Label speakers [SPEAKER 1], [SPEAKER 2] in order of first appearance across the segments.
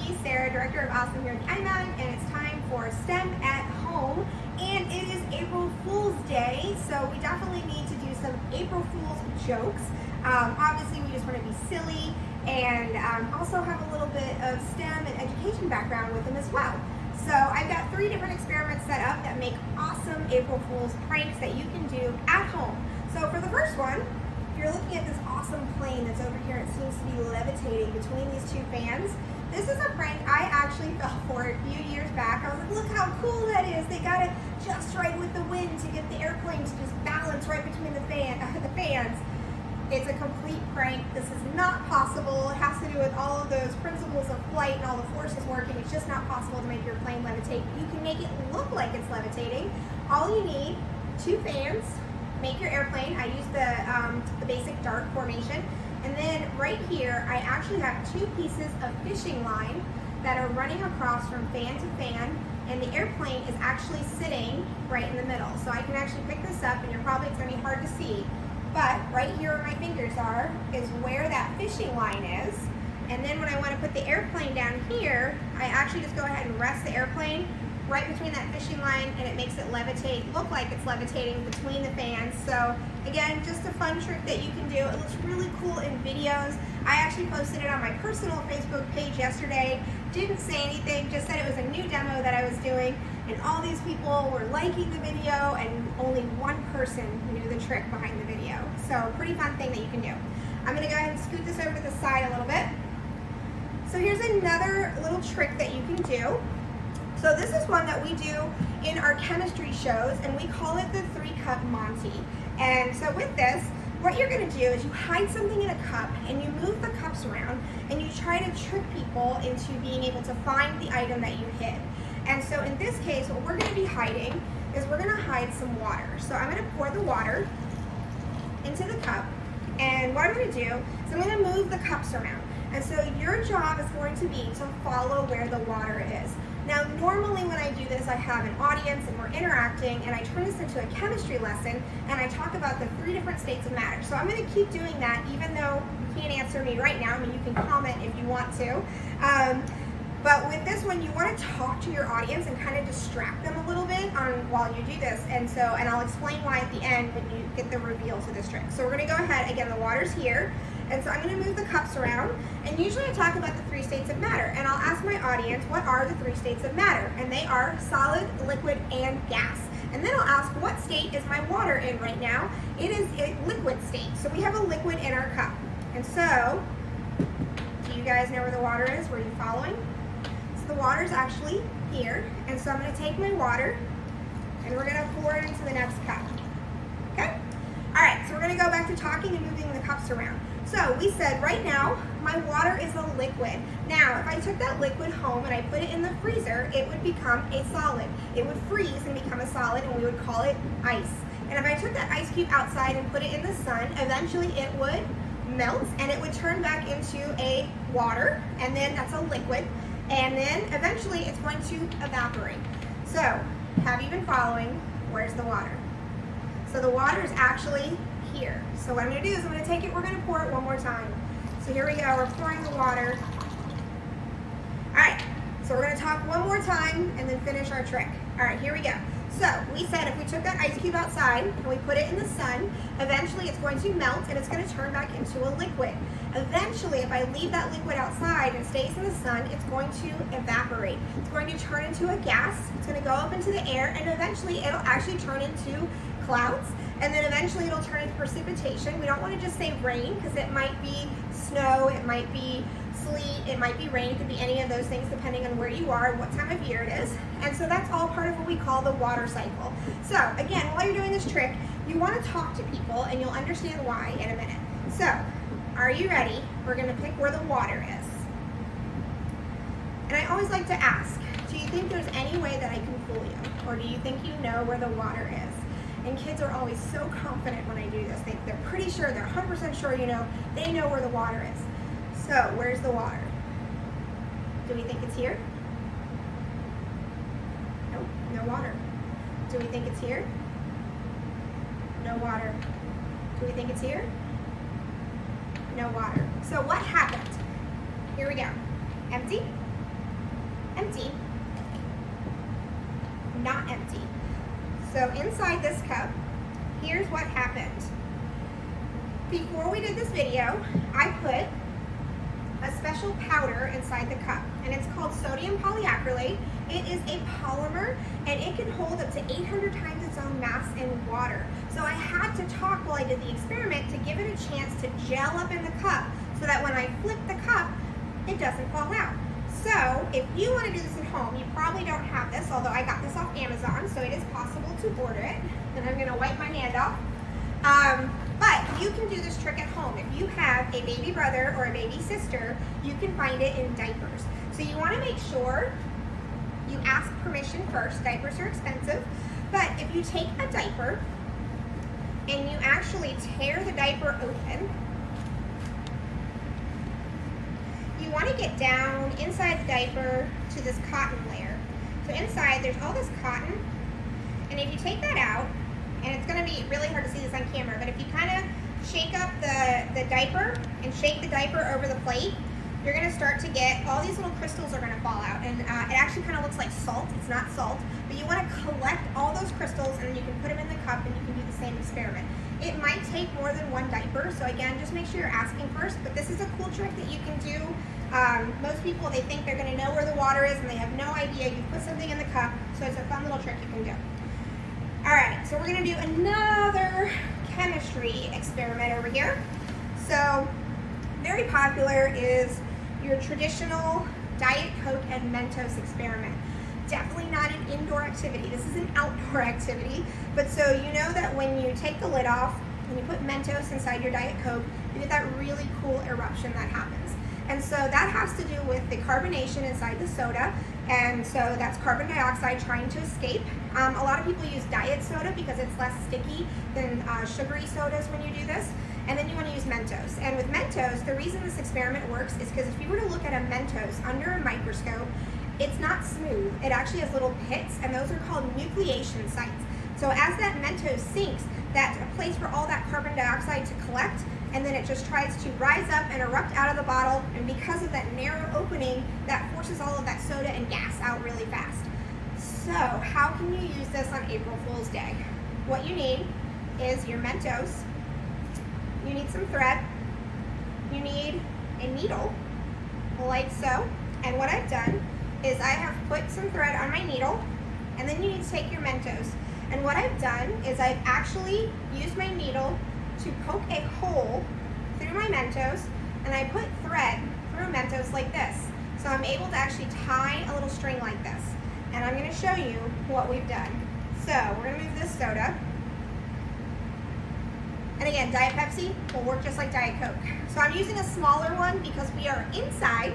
[SPEAKER 1] me, Sarah, Director of Awesome here at the IMAG, and it's time for STEM at Home. And it is April Fool's Day, so we definitely need to do some April Fool's jokes. Obviously, we just want to be silly and also have a little bit of STEM and education background with them as well. So I've got 3 different experiments set up that make awesome April Fool's pranks that you can do at home. So for the first one, if you're looking at this awesome plane that's over here, it seems to be levitating between these 2 fans. This is a prank I actually fell for a few years back. I was like, look how cool that is. They got it just right with the wind to get the airplane to just balance right between the fans. It's a complete prank. This is not possible. It has to do with all of those principles of flight and all the forces working. It's just not possible to make your plane levitate. You can make it look like it's levitating. All you need, 2 fans, make your airplane. I use the basic dart formation. And then right here, I actually have 2 pieces of fishing line that are running across from fan to fan, and the airplane is actually sitting right in the middle. So I can actually pick this up, and it's gonna be hard to see. But right here where my fingers are is where that fishing line is. And then when I want to put the airplane down here, I actually just go ahead and rest the airplane right between that fishing line, and it makes it levitate, look like it's levitating between the fans. So again, just a fun trick that you can do. It looks really cool in videos. I actually posted it on my personal Facebook page yesterday. Didn't say anything, just said it was a new demo that I was doing, and all these people were liking the video, and only 1 person knew the trick behind the video. So pretty fun thing that you can do. I'm gonna go ahead and scoot this over to the side a little bit. So here's another little trick that you can do. So this is one that we do in our chemistry shows, and we call it the 3-cup Monty. And so with this, what you're gonna do is you hide something in a cup and you move the cups around and you try to trick people into being able to find the item that you hid. And so in this case, what we're gonna be hiding is we're gonna hide some water. So I'm gonna pour the water into the cup, and what I'm gonna do is I'm gonna move the cups around. And so your job is going to be to follow where the water is. Now, normally when I do this, I have an audience and we're interacting, and I turn this into a chemistry lesson, and I talk about the 3 different states of matter. So I'm going to keep doing that, even though you can't answer me right now. I mean, you can comment if you want to. But with this one, you want to talk to your audience and kind of distract them a little bit while you do this. And I'll explain why at the end when you get the reveal to this trick. So we're going to go ahead, again, the water's here. And so I'm going to move the cups around, and usually I talk about the 3 states of matter, and I'll ask my audience, what are the 3 states of matter? And they are solid, liquid, and gas. And then I'll ask, what state is my water in right now? It is a liquid state, so we have a liquid in our cup. And so, do you guys know where the water is? Were you following? So the water is actually here, and so I'm going to take my water, and we're going to pour it into the next cup. Okay? All right, so we're going to go back to talking and moving the cups around. So we said right now, my water is a liquid. Now, if I took that liquid home and I put it in the freezer, it would become a solid. It would freeze and become a solid, and we would call it ice. And if I took that ice cube outside and put it in the sun, eventually it would melt, and it would turn back into a water, and then that's a liquid. And then eventually it's going to evaporate. So, have you been following? Where's the water? So the water is actually here. So what I'm going to do is I'm going to take it, we're going to pour it one more time. So here we go, we're pouring the water. Alright, so we're going to talk one more time and then finish our trick. Alright, here we go. So we said if we took that ice cube outside and we put it in the sun, eventually it's going to melt and it's going to turn back into a liquid. Eventually, if I leave that liquid outside and it stays in the sun, it's going to evaporate. It's going to turn into a gas, it's going to go up into the air, and eventually it'll actually turn into clouds, and then eventually it'll turn into precipitation. We don't want to just say rain, because it might be snow, it might be sleet, it might be rain, it could be any of those things depending on where you are and what time of year it is. And so that's all part of what we call the water cycle. So again, while you're doing this trick, you want to talk to people, and you'll understand why in a minute. So, are you ready? We're going to pick where the water is. And I always like to ask, do you think there's any way that I can fool you? Or do you think you know where the water is? And kids are always so confident when I do this. They're pretty sure, they're 100% sure they know where the water is. So, where's the water? Do we think it's here? Nope, no water. Do we think it's here? No water. Do we think it's here? No water. So what happened? Here we go. Empty, empty. Not empty. So inside this cup, here's what happened. Before we did this video, I put a special powder inside the cup, and it's called sodium polyacrylate. It is a polymer, and it can hold up to 800 times its own mass in water. So I had to talk while I did the experiment to give it a chance to gel up in the cup so that when I flip the cup, it doesn't fall out. So if you want to do this at home, you probably don't have this, although I got this off Amazon, so it is possible to order it. And I'm going to wipe my hand off. But you can do this trick at home. If you have a baby brother or a baby sister, you can find it in diapers. So you want to make sure you ask permission first. Diapers are expensive. But if you take a diaper and you actually tear the diaper open, you want to get down inside the diaper to this cotton layer. So inside there's all this cotton, and if you take that out, and it's going to be really hard to see this on camera, but if you kind of shake up the diaper and shake the diaper over the plate, you're going to start to get all these little crystals are going to fall out, and it actually kind of looks like salt. It's not salt, but you want to collect all those crystals, and then you can put them in the cup, and you can do the same experiment. It might take more than one diaper, so again, just make sure you're asking first, but this is a cool trick that you can do. Most people, they think they're going to know where the water is, and they have no idea. You put something in the cup, so it's a fun little trick you can do. All right, so we're going to do another chemistry experiment over here. So very popular is your traditional Diet Coke and Mentos experiment. Definitely not an indoor activity. This is an outdoor activity. But so you know that when you take the lid off and you put Mentos inside your Diet Coke, you get that really cool eruption that happens. And so that has to do with the carbonation inside the soda. And so that's carbon dioxide trying to escape. A lot of people use diet soda because it's less sticky than sugary sodas when you do this. And then you want to use Mentos. And with Mentos, the reason this experiment works is because if you were to look at a Mentos under a microscope, it's not smooth. It actually has little pits, and those are called nucleation sites. So as that Mentos sinks, that's a place for all that carbon dioxide to collect, and then it just tries to rise up and erupt out of the bottle, and because of that narrow opening, that forces all of that soda and gas out really fast. So how can you use this on April Fool's Day? What you need is your Mentos, you need some thread, you need a needle, like so, and what I've done is I have put some thread on my needle, and then you need to take your Mentos. And what I've done is I've actually used my needle to poke a hole through my Mentos, and I put thread through Mentos like this. So I'm able to actually tie a little string like this. And I'm going to show you what we've done. So we're going to move this soda. And again, Diet Pepsi will work just like Diet Coke. So I'm using a smaller one because we are inside,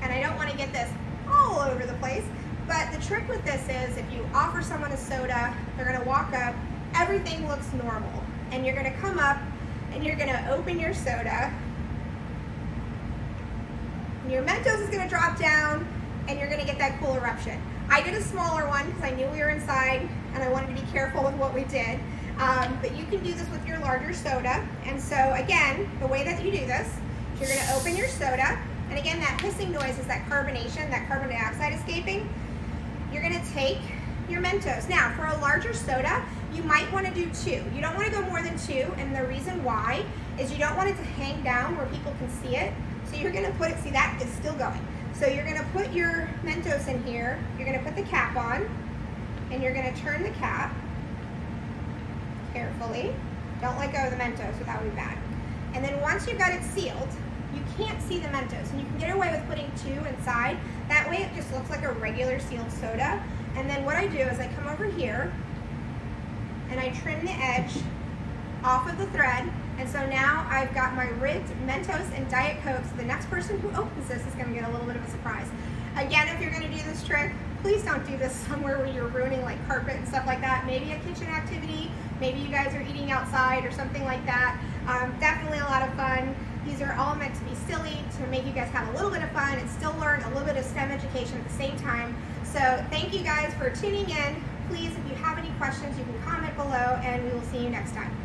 [SPEAKER 1] and I don't want to get this all over the place. But the trick with this is if you offer someone a soda, they're going to walk up, everything looks normal. And you're going to come up and you're going to open your soda. And your Mentos is going to drop down, and you're going to get that cool eruption. I did a smaller one because I knew we were inside and I wanted to be careful with what we did. But you can do this with your larger soda. And so again, the way that you do this, you're going to open your soda. And again, that hissing noise is that carbonation, that carbon dioxide escaping. You're going to take your Mentos. Now, for a larger soda, you might want to do two. You don't want to go more than two, and the reason why is you don't want it to hang down where people can see it. So you're going to put it, see that is still going. So you're going to put your Mentos in here, you're going to put the cap on, and you're going to turn the cap carefully. Don't let go of the Mentos, or that would be bad. And then once you've got it sealed, you can't see the Mentos, and you can get away with putting two inside. That way it just looks like a regular sealed soda. And then what I do is I come over here and I trim the edge off of the thread. And so now I've got my ribbed Mentos and Diet Coke. So the next person who opens this is going to get a little bit of a surprise. Again, if you're going to do this trick, please don't do this somewhere where you're ruining like carpet and stuff like that. Maybe a kitchen activity. Maybe you guys are eating outside or something like that. Definitely a lot of fun. These are all meant to be silly, to make you guys have a little bit of fun and still learn a little bit of STEM education at the same time. So thank you guys for tuning in. Please, if you have any questions, you can comment below, and we will see you next time.